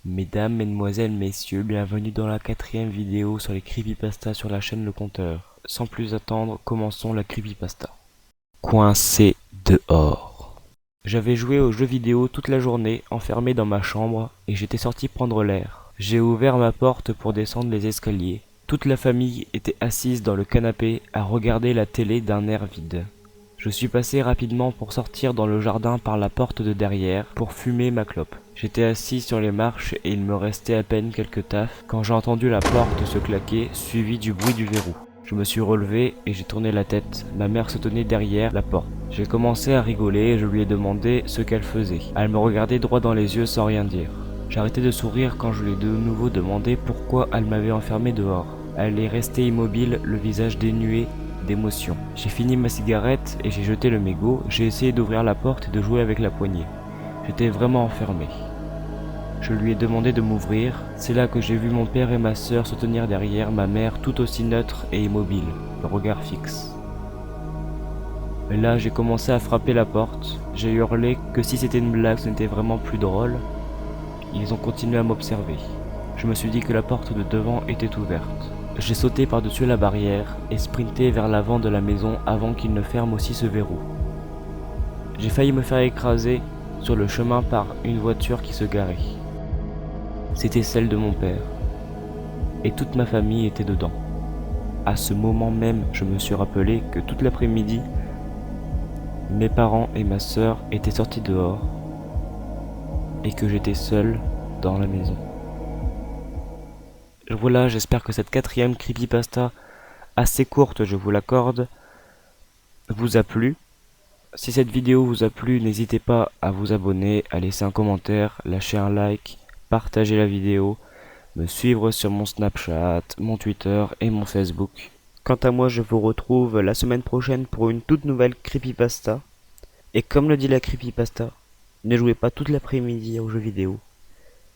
Mesdames, mesdemoiselles, messieurs, bienvenue dans la 4e vidéo sur les creepypastas sur la chaîne Le Compteur. Sans plus attendre, commençons la creepypasta. Coincé dehors. J'avais joué aux jeux vidéo toute la journée, enfermé dans ma chambre, et j'étais sorti prendre l'air. J'ai ouvert ma porte pour descendre les escaliers. Toute la famille était assise dans le canapé à regarder la télé d'un air vide. Je suis passé rapidement pour sortir dans le jardin par la porte de derrière pour fumer ma clope. J'étais assis sur les marches et il me restait à peine quelques taffes quand j'ai entendu la porte se claquer, suivi du bruit du verrou. Je me suis relevé et j'ai tourné la tête. Ma mère se tenait derrière la porte. J'ai commencé à rigoler et je lui ai demandé ce qu'elle faisait. Elle me regardait droit dans les yeux sans rien dire. J'ai arrêté de sourire quand je lui ai de nouveau demandé pourquoi elle m'avait enfermé dehors. Elle est restée immobile, le visage dénué d'émotion. J'ai fini ma cigarette et j'ai jeté le mégot. J'ai essayé d'ouvrir la porte et de jouer avec la poignée. J'étais vraiment enfermé. Je lui ai demandé de m'ouvrir. C'est là que j'ai vu mon père et ma sœur se tenir derrière, ma mère tout aussi neutre et immobile, le regard fixe. Et là, j'ai commencé à frapper la porte. J'ai hurlé que si c'était une blague, ce n'était vraiment plus drôle. Ils ont continué à m'observer. Je me suis dit que la porte de devant était ouverte. J'ai sauté par-dessus la barrière et sprinté vers l'avant de la maison avant qu'il ne ferme aussi ce verrou. J'ai failli me faire écraser sur le chemin par une voiture qui se garait. C'était celle de mon père. Et toute ma famille était dedans. À ce moment même, je me suis rappelé que toute l'après-midi, mes parents et ma sœur étaient sortis dehors et que j'étais seul dans la maison. Voilà, j'espère que cette 4e creepypasta, assez courte, je vous l'accorde, vous a plu. Si cette vidéo vous a plu, n'hésitez pas à vous abonner, à laisser un commentaire, lâcher un like, partager la vidéo, me suivre sur mon Snapchat, mon Twitter et mon Facebook. Quant à moi, je vous retrouve la semaine prochaine pour une toute nouvelle creepypasta. Et comme le dit la creepypasta, ne jouez pas toute l'après-midi aux jeux vidéo.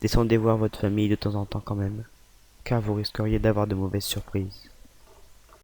Descendez voir votre famille de temps en temps quand même, car vous risqueriez d'avoir de mauvaises surprises.